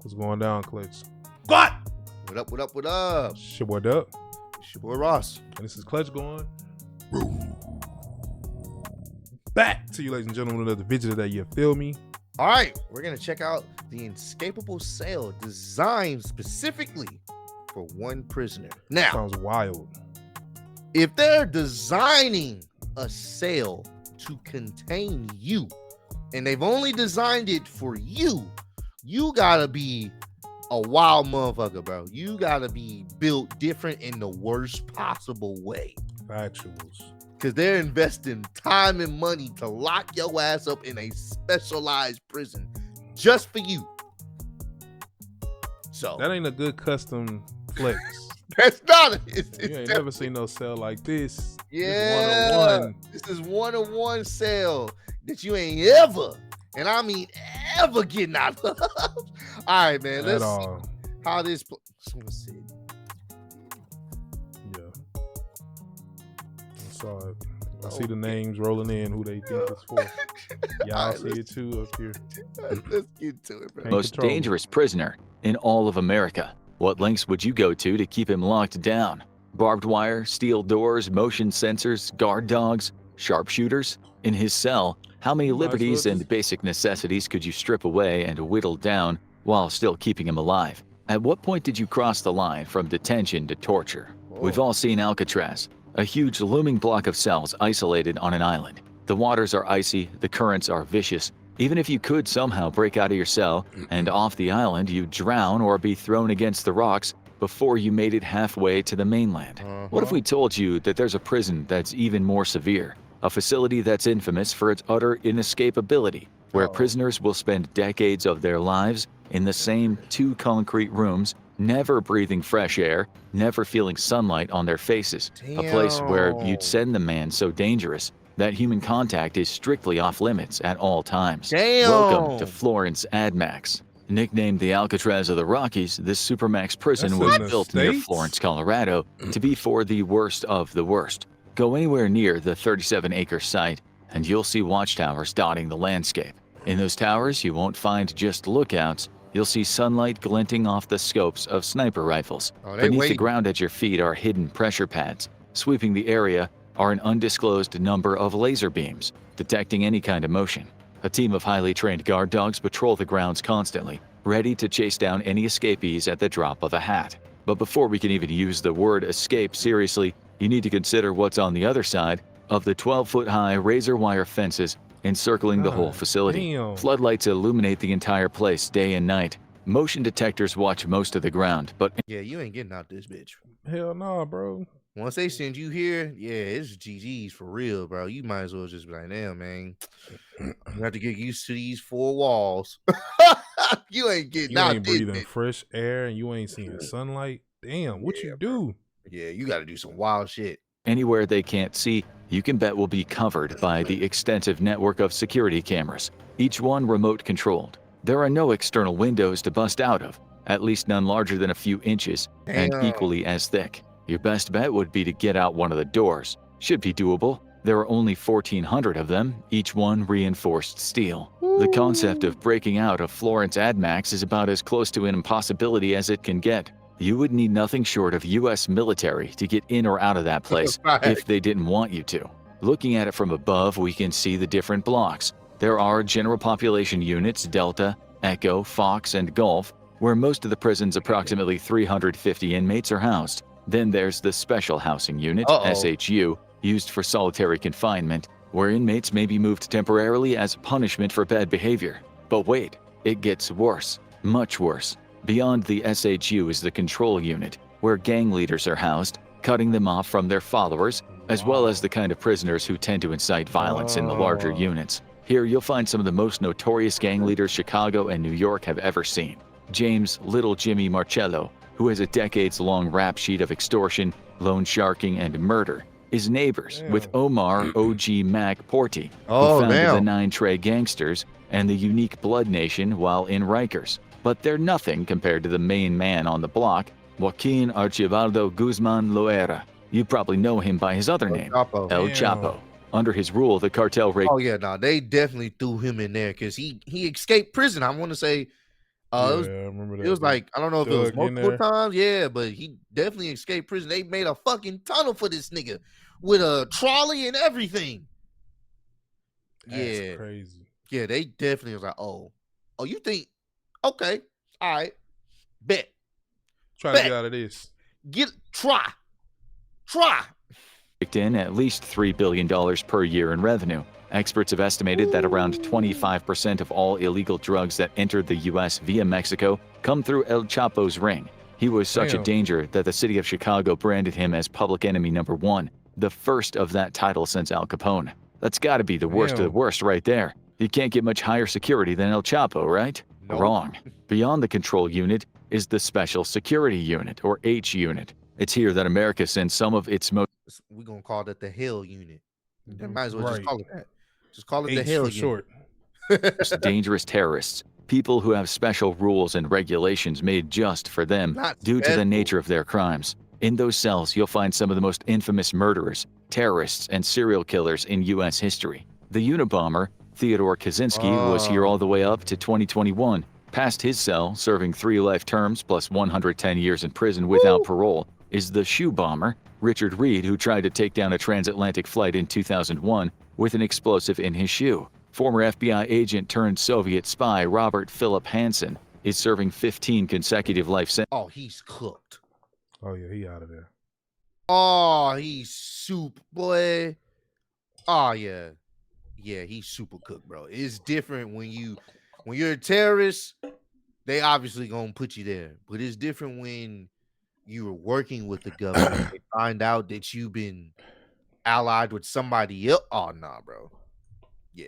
What's going down, Clutch? What? What up, what up, what up? Shit, what up? It's your boy Ross. And this is Clutch going back to you, ladies and gentlemen, with another video today. You feel me? All right, we're going to check out the Inescapable cell designed specifically for one prisoner. Now, Sounds wild. if they're designing a cell to contain you, and they've only designed it for you, you gotta be a wild motherfucker, bro. You gotta be built different in the worst possible way. Factuals. Because they're investing time and money to lock your ass up in a specialized prison just for you. So That ain't a good custom flex. that's not it. You ain't never seen no cell like this. Yeah, This one-on-one. this is one-on-one cell that you ain't ever, and I mean ever, getting out of. All right, man. Let's At see all. how this. Let's see. Yeah. I saw it. I see the names rolling in, who they think it's for. Y'all All right, see it too up here. Let's get to it, bro. Can't Most control it. dangerous prisoner in all of America. What lengths would you go to keep him locked down? Barbed wire, steel doors, motion sensors, guard dogs, sharpshooters? In his cell, how many Might as well liberties and just- basic necessities could you strip away and whittle down while still keeping him alive? At what point did you cross the line from detention to torture? We've all seen Alcatraz, a huge looming block of cells isolated on an island. The waters are icy, the currents are vicious. Even if you could somehow break out of your cell and off the island, you'd drown or be thrown against the rocks before you made it halfway to the mainland. What if we told you that there's a prison that's even more severe? A facility that's infamous for its utter inescapability, where prisoners will spend decades of their lives in the same two concrete rooms, never breathing fresh air, never feeling sunlight on their faces. A place where you'd send the man so dangerous that human contact is strictly off limits at all times. Damn. Welcome to Florence AdMax. Nicknamed the Alcatraz of the Rockies, this Supermax prison That's was in the built near States? Florence, Colorado, to be for the worst of the worst. Go anywhere near the 37-acre site, and you'll see watchtowers dotting the landscape. In those towers, you won't find just lookouts. You'll see sunlight glinting off the scopes of sniper rifles. Oh, they Beneath the waiting. ground at your feet are hidden pressure pads. Sweeping the area are an undisclosed number of laser beams, detecting any kind of motion. A team of highly trained guard dogs patrol the grounds constantly, ready to chase down any escapees at the drop of a hat. But before we can even use the word escape seriously, you need to consider what's on the other side of the 12-foot-high razor wire fences encircling the whole God facility. damn. Floodlights illuminate the entire place day and night. Motion detectors watch most of the ground, but Yeah, you ain't getting out this bitch. Hell nah, bro. Once they send you here, yeah, it's GG's for real, bro. You might as well just be like, damn, man. You have to get used to these four walls. You ain't getting You out ain't this breathing bitch. fresh air and you ain't seeing sunlight. Damn, what you do? Yeah, you got to do some wild shit. anywhere they can't see, you can bet will be covered by the extensive network of security cameras, each one remote controlled. There are no external windows to bust out of, at least none larger than a few inches and Damn. equally as thick. Your best bet would be to get out one of the doors. Should be doable. There are only 1,400 of them, each one reinforced steel. The concept of breaking out of Florence AdMax is about as close to an impossibility as it can get. You would need nothing short of US military to get in or out of that place if they didn't want you to. Looking at it from above, we can see the different blocks. There are general population units, Delta, Echo, Fox, and Gulf, where most of the prison's approximately 350 inmates are housed. Then there's the Special Housing Unit, SHU, used for solitary confinement, where inmates may be moved temporarily as punishment for bad behavior. But wait, it gets worse, much worse. Beyond the SHU is the Control Unit, where gang leaders are housed, cutting them off from their followers, as well as the kind of prisoners who tend to incite violence in the larger units. Here you'll find some of the most notorious gang leaders Chicago and New York have ever seen. James Little Jimmy Marcello, who has a decades-long rap sheet of extortion, loan sharking, and murder, is neighbors with Omar OG Mac Porty, who founded the Nine Trey Gangsters and the unique Blood Nation while in Rikers. But they're nothing compared to the main man on the block, Joaquin Archibaldo Guzman Loera. You probably know him by his other name, Chapo. El Damn. Chapo. Under his rule, the cartel raided Oh yeah, no, they definitely threw him in there because he escaped prison. I want to say, Yeah, It was I remember it was that. They like, I don't know if it was dug in multiple there. times, yeah, but he definitely escaped prison. They made a fucking tunnel for this nigga with a trolley and everything. That's Yeah, crazy. yeah, they definitely was like, oh, you think, okay, all right, bet, Trying to bet, get out of this. try. In at least $3 billion per year in revenue. Experts have estimated that around 25% of all illegal drugs that enter the U.S. via Mexico come through El Chapo's ring. He was such a Damn. danger that the city of Chicago branded him as public enemy number one, the first of that title since Al Capone. That's got to be the worst of the Damn. worst right there. You can't get much higher security than El Chapo, right? Nope. Wrong. Beyond the control unit is the Special Security Unit, or H Unit. It's here that America sends some of its most We're gonna call that the Hell Unit. They might as well just Right. call it that. Just call it the H Hell for Unit. short. dangerous terrorists, people who have special rules and regulations made just for them Not due to the special. nature of their crimes. In those cells, you'll find some of the most infamous murderers, terrorists, and serial killers in U.S. history. The Unabomber, Theodore Kaczynski, was here all the way up to 2021. Past his cell, serving 3 life terms plus 110 years in prison without parole, is the shoe bomber, Richard Reed, who tried to take down a transatlantic flight in 2001 with an explosive in his shoe. Former FBI agent turned Soviet spy Robert Philip Hansen is serving 15 consecutive life sentences. Oh, he's cooked. Oh yeah, he out of there. Oh, he's soup, boy. Oh yeah. Yeah, he's super cooked, bro. It's different when you're a terrorist, they obviously gonna put you there. But it's different when you are working with the government. They find out that you've been allied with somebody else. Oh nah, bro. Yeah,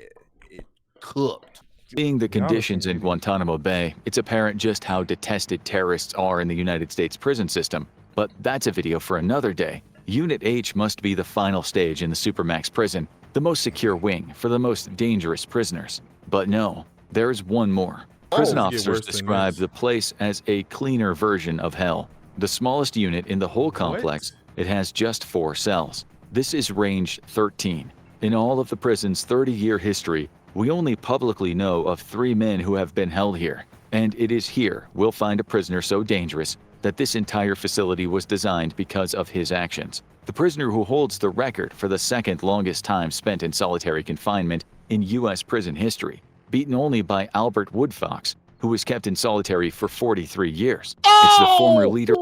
it cooked. Seeing the Yeah, I done conditions seen in videos. Guantanamo Bay, it's apparent just how detested terrorists are in the United States prison system. But that's a video for another day. Unit H must be the final stage in the Supermax prison, the most secure wing for the most dangerous prisoners. But no, there's one more. Prison Things get officers worse than describe this. the place as a cleaner version of hell. The smallest unit in the whole complex, it has just 4 cells. This is range 13. In all of the prison's 30-year history, we only publicly know of 3 men who have been held here. And it is here we'll find a prisoner so dangerous that this entire facility was designed because of his actions. The prisoner who holds the record for the second longest time spent in solitary confinement in U.S. prison history, beaten only by Albert Woodfox, who was kept in solitary for 43 years. It's the former leader.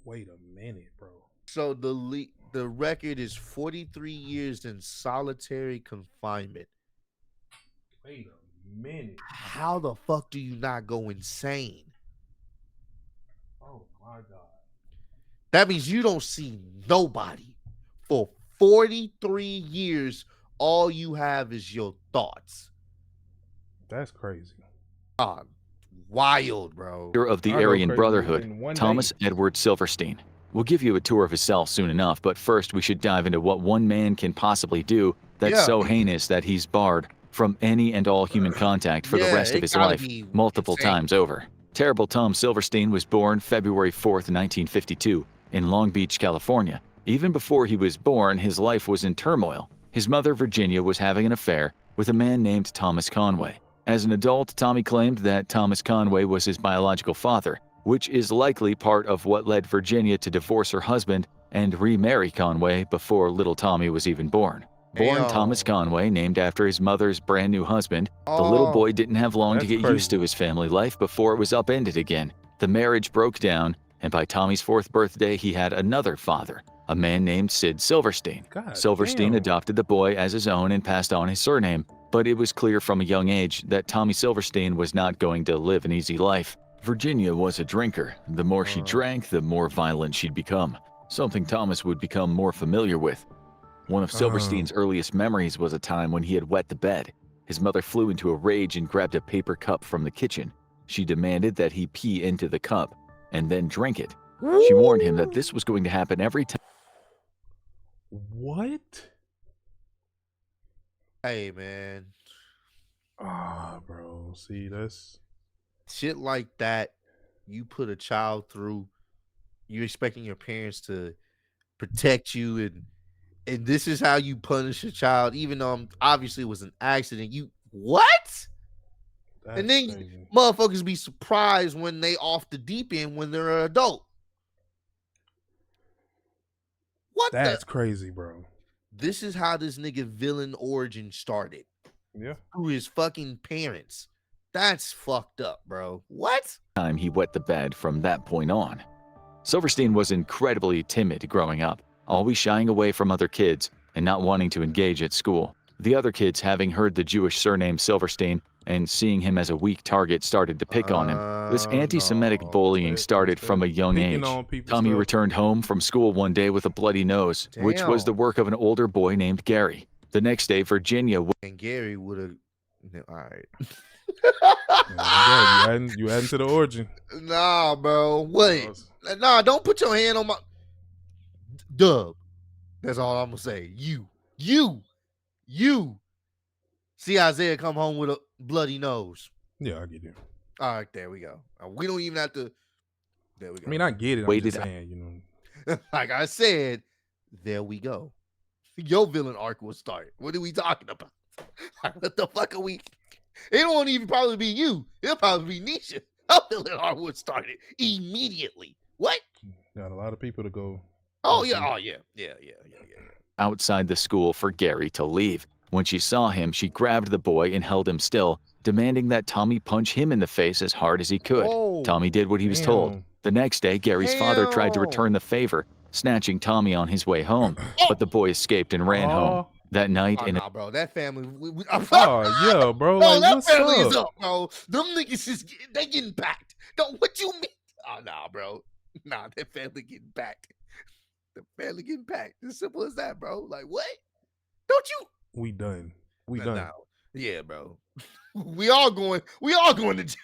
Wait a minute, bro. So the record is 43 years in solitary confinement. Wait a minute. How the fuck do you not go insane? Oh my god. That means you don't see nobody for 43 years. All you have is your thoughts. That's crazy. God, wild, bro. Of the I go Aryan crazy Brotherhood, in one Thomas day. Edward Silverstein. We'll give you a tour of his cell soon enough, but first we should dive into what one man can possibly do that's Yeah. so heinous that he's barred from any and all human contact for the rest of it his gotta life, be multiple insane. times over. Terrible Tom Silverstein was born February 4th, 1952, in Long Beach, California. Even before he was born, his life was in turmoil. His mother, Virginia, was having an affair with a man named Thomas Conway. As an adult, Tommy claimed that Thomas Conway was his biological father, which is likely part of what led Virginia to divorce her husband and remarry Conway before little Tommy was even born. Born Thomas Conway, named after his mother's brand new husband, the little boy didn't have long to That's get used to crazy. his family life before it was upended again. The marriage broke down, and by Tommy's 4th birthday, he had another father, a man named Sid Silverstein. God Silverstein damn. adopted the boy as his own and passed on his surname, but it was clear from a young age that Tommy Silverstein was not going to live an easy life. Virginia was a drinker. The more she drank, the more violent she'd become, something Thomas would become more familiar with. One of Silverstein's earliest memories was a time when he had wet the bed. His mother flew into a rage and grabbed a paper cup from the kitchen. She demanded that he pee into the cup and then drink it. She warned him that this was going to happen every time. What? Hey, man. Ah, bro. See, that's Shit like that, you put a child through, you're expecting your parents to protect you, and this is how you punish a child, even though obviously it was an accident. What? That's And then crazy. motherfuckers be surprised when they off the deep end when they're an adult. What That's the? crazy, bro. This is how this nigga villain origin started. Yeah. Through his fucking parents. That's fucked up, bro. What? Time he wet the bed from that point on. Silverstein was incredibly timid growing up, always shying away from other kids and not wanting to engage at school. The other kids, having heard the Jewish surname Silverstein and seeing him as a weak target, started to pick on him. This anti-Semitic No. bullying started from a young Picking age. on people's Tommy stuff. returned home from school one day with a bloody nose, which was the Damn. work of an older boy named Gary. The next day, Virginia And Gary would have. All right. Yeah, you adding to the origin. Nah, bro. Wait. Nah, don't put your hand on my. Dub. That's all I'm gonna say. You. See Isaiah come home with a bloody nose. Yeah, I get it. All right, there we go. We don't even have to. There we go. I mean, I get it. I'm Waited- just saying, you know. Like I said, there we go. Your villain arc will start. What are we talking about? Like, what the fuck are we? It won't even probably be you. It'll probably be Nisha. Her villain arc would start it immediately. What? Got a lot of people to go. Oh yeah. Oh yeah. Yeah. outside the school for Gary to leave. When she saw him, she grabbed the boy and held him still, demanding that Tommy punch him in the face as hard as he could. Oh, Tommy did what he was told. damn. The next day, Gary's father tried to Damn. return the favor, snatching Tommy on his way home, but the boy escaped and ran home. That night, Oh, in a nah, bro. That family. Oh, yeah, bro. No, Like, that what's family up? is up, bro. Them niggas is they getting backed. Don't what you mean? Oh nah, bro. Nah, that family getting backed. The family getting backed. As simple as that, bro. Like what? Don't you? We done. We Nah, done. nah. Yeah, bro. We all going to jail.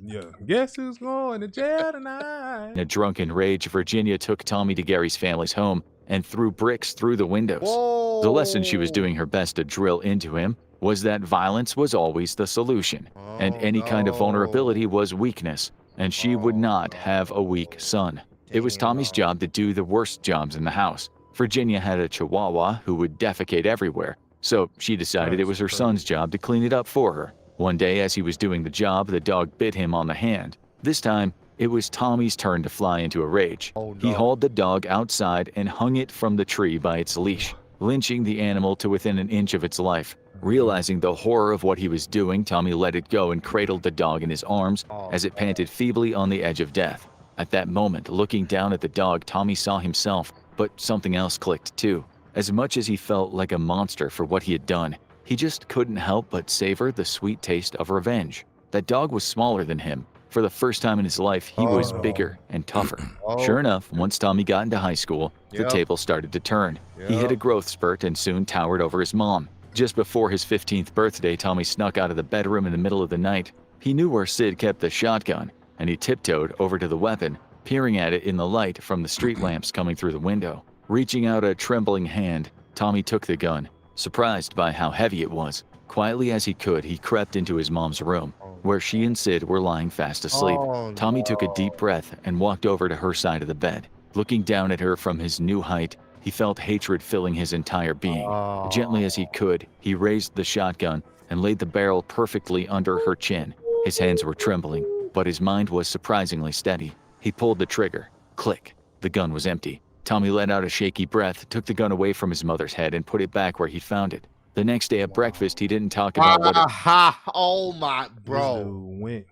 Yeah. Guess who's going to jail tonight? In a drunken rage, Virginia took Tommy to Gary's family's home and threw bricks through the windows. Whoa. The lesson she was doing her best to drill into him was that violence was always the solution, and Oh, any kind of no. vulnerability was weakness, and she would not have a weak son. It was Tommy's Damn. job to do the worst jobs in the house. Virginia had a chihuahua who would defecate everywhere, so she decided it was her son's job to clean it up for her. One day, as he was doing the job, the dog bit him on the hand. This time, it was Tommy's turn to fly into a rage. Oh, He no. hauled the dog outside and hung it from the tree by its leash, lynching the animal to within an inch of its life. Realizing the horror of what he was doing, Tommy let it go and cradled the dog in his arms as it panted feebly on the edge of death. At that moment, looking down at the dog, Tommy saw himself, but something else clicked too. As much as he felt like a monster for what he had done, he just couldn't help but savor the sweet taste of revenge. That dog was smaller than him. For the first time in his life, he was bigger and tougher. Oh. Sure enough, once Tommy got into high school, the Yep. table started to turn. He hit Yep. a growth spurt and soon towered over his mom. Just before his 15th birthday, Tommy snuck out of the bedroom in the middle of the night. He knew where Sid kept the shotgun, and he tiptoed over to the weapon, peering at it in the light from the street lamps coming through the window. Reaching out a trembling hand, Tommy took the gun, surprised by how heavy it was. Quietly as he could, he crept into his mom's room, where she and Sid were lying fast asleep. Oh, Tommy took a no. deep breath and walked over to her side of the bed. Looking down at her from his new height, he felt hatred filling his entire being. Oh. Gently as he could, he raised the shotgun and laid the barrel perfectly under her chin. His hands were trembling, but his mind was surprisingly steady. He pulled the trigger. Click. The gun was empty. Tommy let out a shaky breath, took the gun away from his mother's head, and put it back where he found it. The next day at breakfast, he didn't talk about what Oh my, This bro. dude went,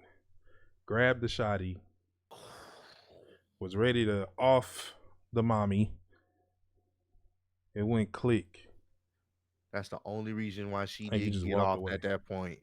grabbed the shotty, was ready to off the mommy. It went click. That's the only reason why she And he didn't just get walked off away. at that point.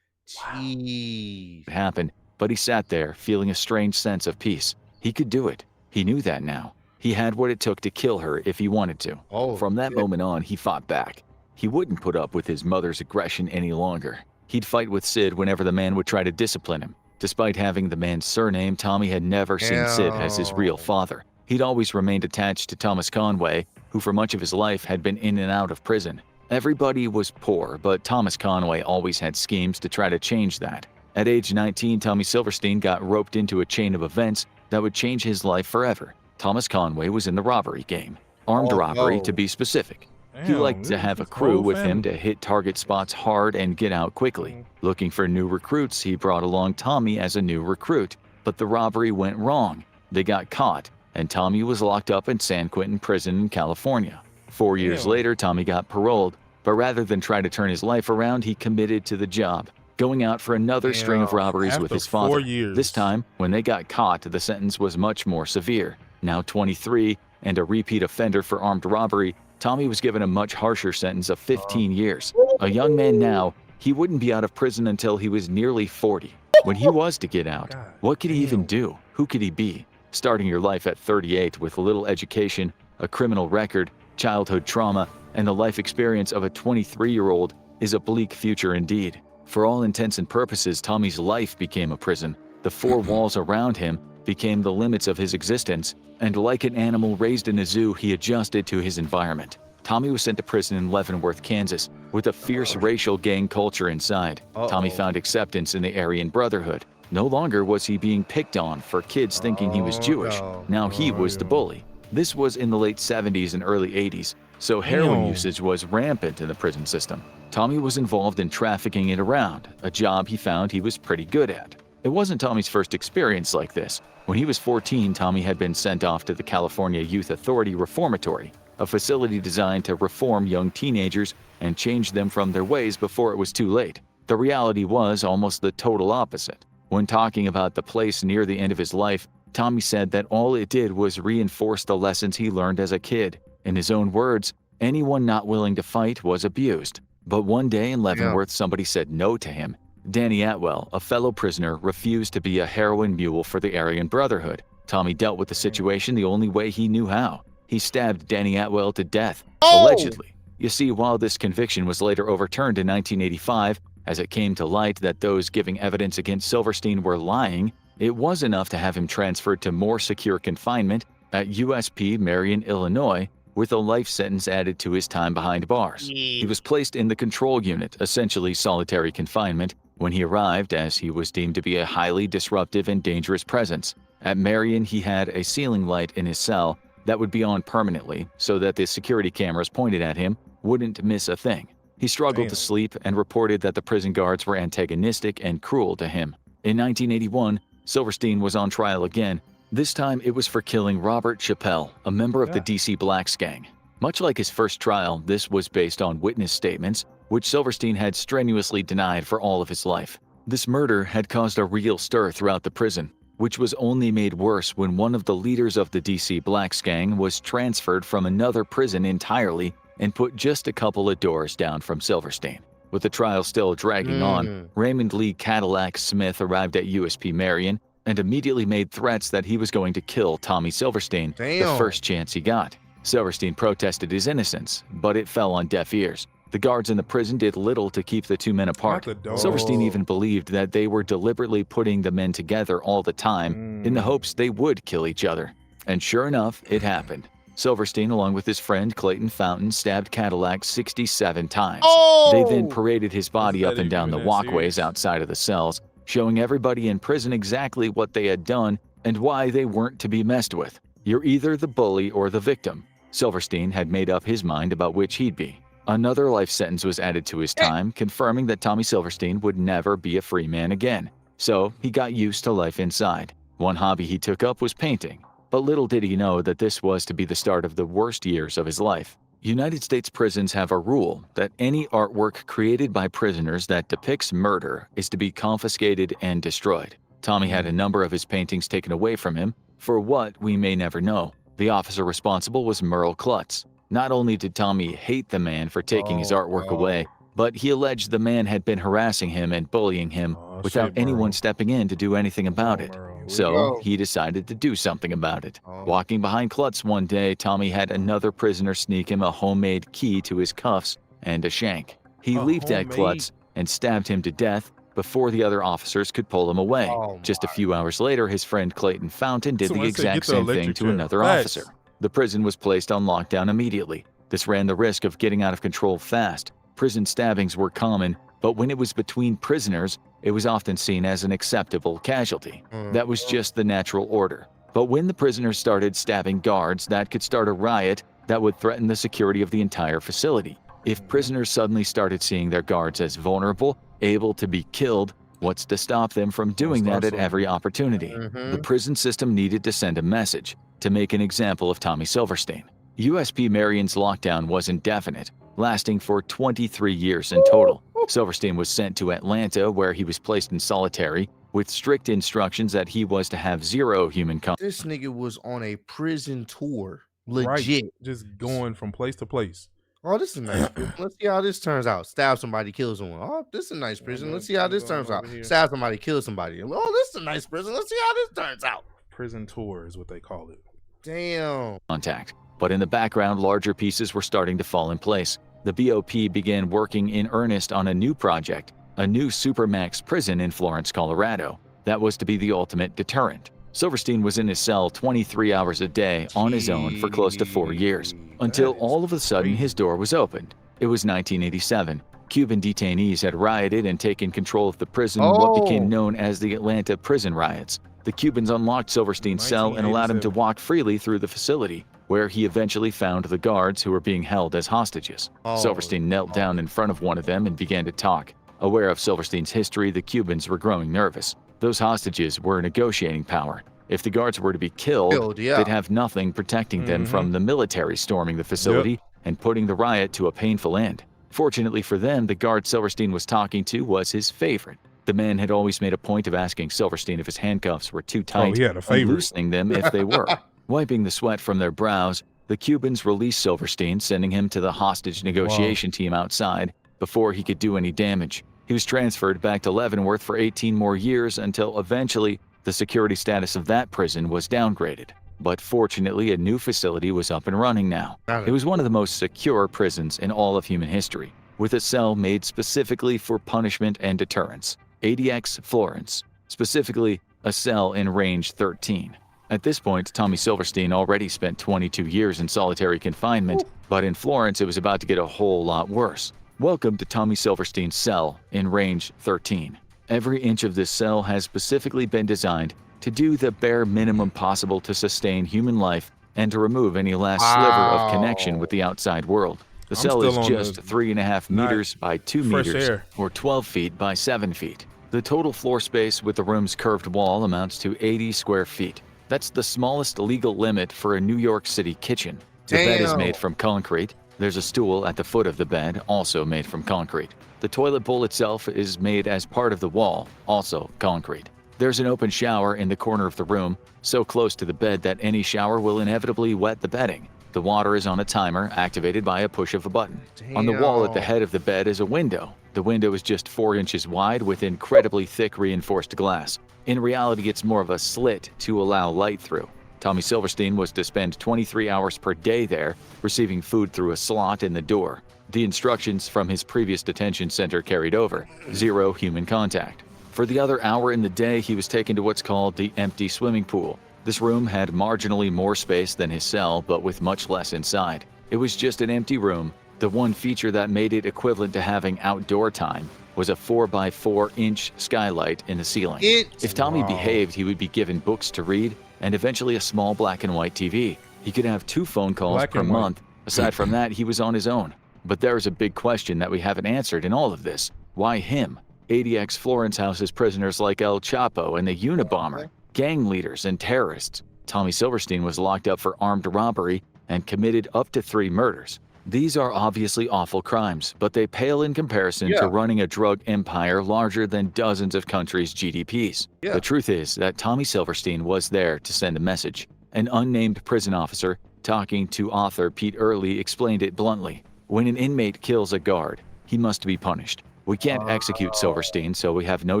Jeez. happened, but he sat there, feeling a strange sense of peace. He could do it. He knew that now. He had what it took to kill her if he wanted to. Oh, From that shit. moment on, he fought back. He wouldn't put up with his mother's aggression any longer. He'd fight with Sid whenever the man would try to discipline him. Despite having the man's surname, Tommy had never seen Sid as his real Damn. father. He'd always remained attached to Thomas Conway, who for much of his life had been in and out of prison. Everybody was poor, but Thomas Conway always had schemes to try to change that. At age 19, Tommy Silverstein got roped into a chain of events that would change his life forever. Thomas Conway was in the robbery game. Armed Oh, robbery, no. to be specific. He Damn, liked to this have a is crew whole with him family. to hit target spots hard and get out quickly. Looking for new recruits, he brought along Tommy as a new recruit. But the robbery went wrong. They got caught, and Tommy was locked up in San Quentin Prison in California. 4 years Damn. later, Tommy got paroled, but rather than try to turn his life around, he committed to the job, going out for another string of Damn. robberies with After his 4 father. years. This time, when they got caught, the sentence was much more severe. Now 23 and a repeat offender for armed robbery, Tommy was given a much harsher sentence of 15 years. A young man now, he wouldn't be out of prison until he was nearly 40. When he was to get out, God what could he even damn. do? Who could he be? Starting your life at 38 with little education, a criminal record, childhood trauma, and the life experience of a 23-year-old is a bleak future indeed. For all intents and purposes, Tommy's life became a prison. The 4 walls around him became the limits of his existence, and like an animal raised in a zoo, he adjusted to his environment. Tommy was sent to prison in Leavenworth, Kansas, with a fierce racial gang culture inside. Tommy found acceptance in the Aryan Brotherhood. No longer was he being picked on for kids thinking he was Jewish. No. Now he was the bully. This was in the late 70s and early 80s, so heroin Damn. usage was rampant in the prison system. Tommy was involved in trafficking it around, a job he found he was pretty good at. It wasn't Tommy's first experience like this. When he was 14, Tommy had been sent off to the California Youth Authority Reformatory, a facility designed to reform young teenagers and change them from their ways before it was too late. The reality was almost the total opposite. When talking about the place near the end of his life, Tommy said that all it did was reinforce the lessons he learned as a kid. In his own words, anyone not willing to fight was abused. But one day in Leavenworth, somebody said no to him. Danny Atwell, a fellow prisoner, refused to be a heroin mule for the Aryan Brotherhood. Tommy dealt with the situation the only way he knew how. He stabbed Danny Atwell to death, allegedly. You see, while this conviction was later overturned in 1985, as it came to light that those giving evidence against Silverstein were lying, it was enough to have him transferred to more secure confinement at USP Marion, Illinois, with a life sentence added to his time behind bars. He was placed in the control unit, essentially solitary confinement, when he arrived, as he was deemed to be a highly disruptive and dangerous presence. At Marion, he had a ceiling light in his cell that would be on permanently so that the security cameras pointed at him wouldn't miss a thing. He struggled to sleep and reported that the prison guards were antagonistic and cruel to him. In 1981, Silverstein was on trial again. This time it was for killing Robert Chappelle, a member of the DC Blacks gang. Much like his first trial, this was based on witness statements, which Silverstein had strenuously denied for all of his life. This murder had caused a real stir throughout the prison, which was only made worse when one of the leaders of the DC Blacks gang was transferred from another prison entirely and put just a couple of doors down from Silverstein. With the trial still dragging on, Raymond Lee Cadillac Smith arrived at USP Marion and immediately made threats that he was going to kill Tommy Silverstein the first chance he got. Silverstein protested his innocence, but it fell on deaf ears. The guards in the prison did little to keep the two men apart. Silverstein even believed that they were deliberately putting the men together all the time in the hopes they would kill each other. And sure enough, it happened. Silverstein, along with his friend Clayton Fountain, stabbed Cadillac 67 times. They then paraded his body up and down the walkways outside of the cells, showing everybody in prison exactly what they had done and why they weren't to be messed with. You're either the bully or the victim. Silverstein had made up his mind about which he'd be. Another life sentence was added to his time, confirming that Tommy Silverstein would never be a free man again. So he got used to life inside. One hobby he took up was painting. But little did he know that this was to be the start of the worst years of his life. United States prisons have a rule that any artwork created by prisoners that depicts murder is to be confiscated and destroyed. Tommy had a number of his paintings taken away from him, for what we may never know. The officer responsible was Merle Klutz. Not only did Tommy hate the man for taking his artwork away, but he alleged the man had been harassing him and bullying him without anyone stepping in to do anything about it. So he decided to do something about it. Walking behind Klutz one day, Tommy had another prisoner sneak him a homemade key to his cuffs and a shank. He leaped at Klutz and stabbed him to death before the other officers could pull him away. Just a few hours later, his friend Clayton Fountain did the exact same thing to another officer. The prison was placed on lockdown immediately. This ran the risk of getting out of control fast. Prison stabbings were common, but when it was between prisoners, it was often seen as an acceptable casualty. That was just the natural order. But when the prisoners started stabbing guards, that could start a riot that would threaten the security of the entire facility. If prisoners suddenly started seeing their guards as vulnerable, able to be killed, what's to stop them from doing that at every opportunity? The prison system needed to send a message to make an example of Tommy Silverstein. USP Marion's lockdown was indefinite, lasting for 23 years in total. Silverstein was sent to Atlanta, where he was placed in solitary, with strict instructions that he was to have zero human contact. This nigga was on a prison tour. Right. Legit. Just going from place to place. Oh, this is a nice prison. Let's see how this turns out. Stab somebody, kill someone. Oh, this is a nice prison. Let's see how this turns out. Stab somebody, kill somebody. Oh, this is a nice prison. Let's see how this turns out. Prison tour is what they call it. Damn. Contact. But in the background, larger pieces were starting to fall in place. The BOP began working in earnest on a new project, a new supermax prison in Florence, Colorado. That was to be the ultimate deterrent. Silverstein was in his cell 23 hours a day on his own for close to 4 years, until all of a sudden his door was opened. It was 1987. Cuban detainees had rioted and taken control of the prison, what became known as the Atlanta prison riots. The Cubans unlocked Silverstein's cell and allowed him to walk freely through the facility, where he eventually found the guards who were being held as hostages. Silverstein knelt down in front of one of them and began to talk. Aware of Silverstein's history, the Cubans were growing nervous. Those hostages were a negotiating power. If the guards were to be killed, they'd have nothing protecting them from the military storming the facility and putting the riot to a painful end. Fortunately for them, the guard Silverstein was talking to was his favorite. The man had always made a point of asking Silverstein if his handcuffs were too tight and loosening them if they were. Wiping the sweat from their brows, the Cubans released Silverstein, sending him to the hostage negotiation team outside before he could do any damage. He was transferred back to Leavenworth for 18 more years until eventually the security status of that prison was downgraded. But fortunately, a new facility was up and running now. It was one of the most secure prisons in all of human history, with a cell made specifically for punishment and deterrence. ADX Florence, specifically a cell in range 13. At this point, Tommy Silverstein already spent 22 years in solitary confinement, but in Florence it was about to get a whole lot worse. Welcome to Tommy Silverstein's cell in range 13. Every inch of this cell has specifically been designed to do the bare minimum possible to sustain human life and to remove any last sliver of connection with the outside world. The cell is just 3.5 meters by 2 meters, or 12 feet by 7 feet. The total floor space with the room's curved wall amounts to 80 square feet. That's the smallest legal limit for a New York City kitchen. The bed is made from concrete. There's a stool at the foot of the bed, also made from concrete. The toilet bowl itself is made as part of the wall, also concrete. There's an open shower in the corner of the room, so close to the bed that any shower will inevitably wet the bedding. The water is on a timer, activated by a push of a button. On the wall at the head of the bed is a window. The window is just 4 inches wide with incredibly thick reinforced glass. In reality, it's more of a slit to allow light through. Tommy Silverstein was to spend 23 hours per day there, receiving food through a slot in the door. The instructions from his previous detention center carried over: zero human contact. For the other hour in the day, he was taken to what's called the empty swimming pool. This room had marginally more space than his cell, but with much less inside. It was just an empty room. The one feature that made it equivalent to having outdoor time was a 4x4-inch skylight in the ceiling. If Tommy behaved, he would be given books to read and eventually a small black and white TV. He could have 2 phone calls per month. Aside from that, he was on his own. But there is a big question that we haven't answered in all of this. Why him? ADX Florence houses prisoners like El Chapo and the Unabomber, gang leaders and terrorists. Tommy Silverstein was locked up for armed robbery and committed up to 3 murders. These are obviously awful crimes, but they pale in comparison to running a drug empire larger than dozens of countries' GDPs. The truth is that Tommy Silverstein was there to send a message. An unnamed prison officer, talking to author Pete Early, explained it bluntly. When an inmate kills a guard, he must be punished. We can't execute Silverstein, so we have no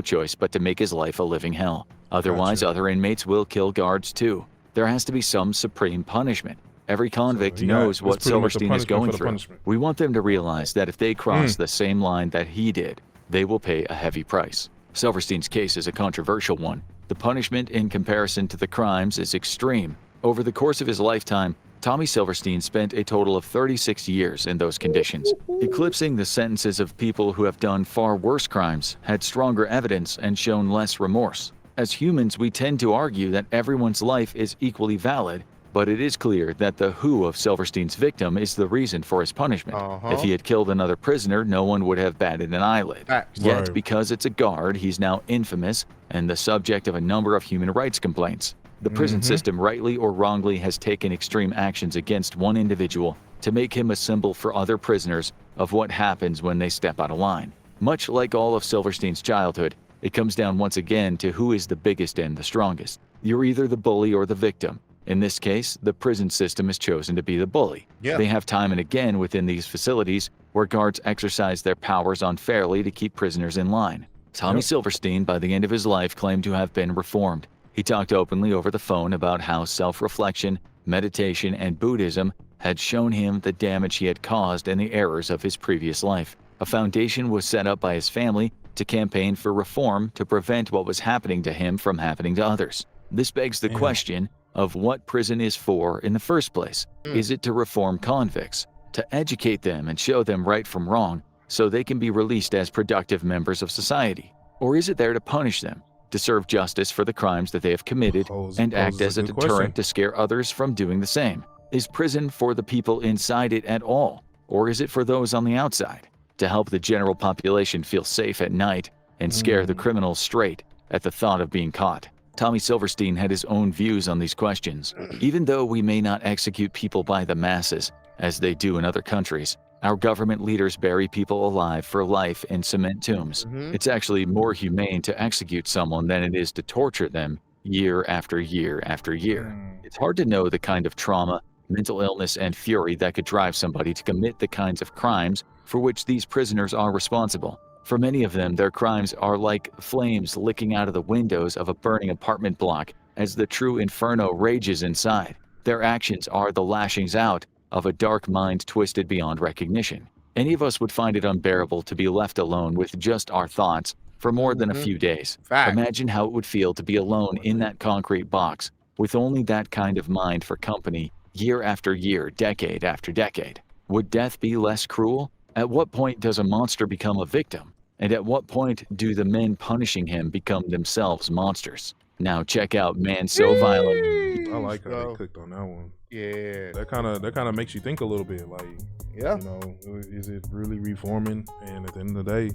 choice but to make his life a living hell. Otherwise, other inmates will kill guards too. There has to be some supreme punishment. Every convict knows what Silverstein is going through. We want them to realize that if they cross the same line that he did, they will pay a heavy price. Silverstein's case is a controversial one. The punishment in comparison to the crimes is extreme. Over the course of his lifetime, Tommy Silverstein spent a total of 36 years in those conditions, eclipsing the sentences of people who have done far worse crimes, had stronger evidence, and shown less remorse. As humans, we tend to argue that everyone's life is equally valid, But it is clear that the who of Silverstein's victim is the reason for his punishment. If he had killed another prisoner, no one would have batted an eyelid. Yet, Right. because it's a guard, he's now infamous and the subject of a number of human rights complaints. The prison system, rightly or wrongly, has taken extreme actions against one individual to make him a symbol for other prisoners of what happens when they step out of line. Much like all of Silverstein's childhood, it comes down once again to who is the biggest and the strongest. You're either the bully or the victim. In this case, the prison system has chosen to be the bully. They have time and again within these facilities where guards exercise their powers unfairly to keep prisoners in line. Tommy Silverstein, by the end of his life, claimed to have been reformed. He talked openly over the phone about how self-reflection, meditation, and Buddhism had shown him the damage he had caused and the errors of his previous life. A foundation was set up by his family to campaign for reform to prevent what was happening to him from happening to others. This begs the question of what prison is for in the first place. Is it to reform convicts, to educate them and show them right from wrong so they can be released as productive members of society? Or is it there to punish them, to serve justice for the crimes that they have committed and act as a deterrent to scare others from doing the same? Is prison for the people inside it at all, or is it for those on the outside, to help the general population feel safe at night and scare the criminals straight at the thought of being caught? Tommy Silverstein had his own views on these questions. Even though we may not execute people by the masses, as they do in other countries, our government leaders bury people alive for life in cement tombs. It's actually more humane to execute someone than it is to torture them year after year after year. It's hard to know the kind of trauma, mental illness, and fury that could drive somebody to commit the kinds of crimes for which these prisoners are responsible. For many of them, their crimes are like flames licking out of the windows of a burning apartment block as the true inferno rages inside. Their actions are the lashings out of a dark mind twisted beyond recognition. Any of us would find it unbearable to be left alone with just our thoughts for more than a few days. Imagine how it would feel to be alone in that concrete box with only that kind of mind for company year after year, decade after decade. Would death be less cruel? At what point does a monster become a victim? And at what point do the men punishing him become themselves monsters? Now check out Man So Violent. I like how they cooked on that one. Yeah. That kind of makes you think a little bit. Like, you know, is it really reforming? And at the end of the day,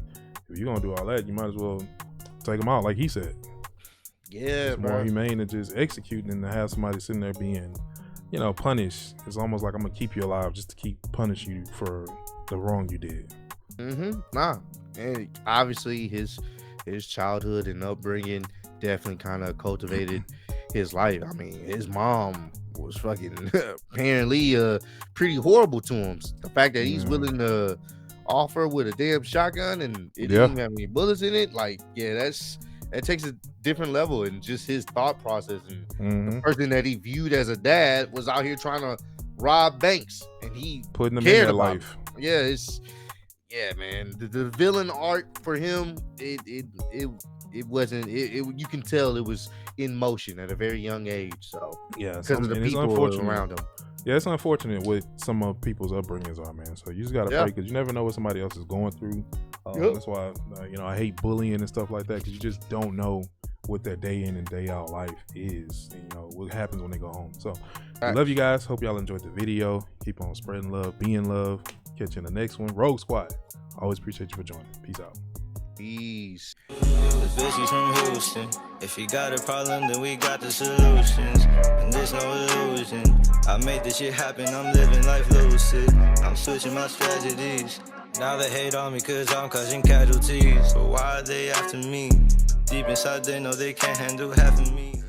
if you're gonna do all that, you might as well take them out, like he said. Yeah, it's more humane than just executing and to have somebody sitting there being, punished. It's almost like I'm gonna keep you alive just to keep punish you for the wrong you did. Nah, and obviously his childhood and upbringing definitely kind of cultivated his life. I mean, his mom was fucking apparently pretty horrible to him. The fact that he's willing to offer with a damn shotgun and it didn't even have any bullets in it, like, that takes a different level in just his thought process. And the person that he viewed as a dad was out here trying to rob banks, and he putting them cared in their about life. Yeah, man. The villain art for him, it wasn't. You can tell it was in motion at a very young age. So because of the people around him. Yeah, it's unfortunate what some of people's upbringings are, man. So you just gotta pray, because you never know what somebody else is going through. That's why I hate bullying and stuff like that, because you just don't know what their day in and day out life is. And, what happens when they go home. So I love you guys. Hope y'all enjoyed the video. Keep on spreading love, be in love. Catch you in the next one. Rogue Squad. Always appreciate you for joining. Peace out. Peace. The bitches from Houston. If you got a problem, then we got the solutions. And there's no illusion. I made this shit happen. I'm living life lucid. I'm switching my strategies. Now they hate on me cause I'm causing casualties. But why are they after me? Deep inside they know they can't handle half of me.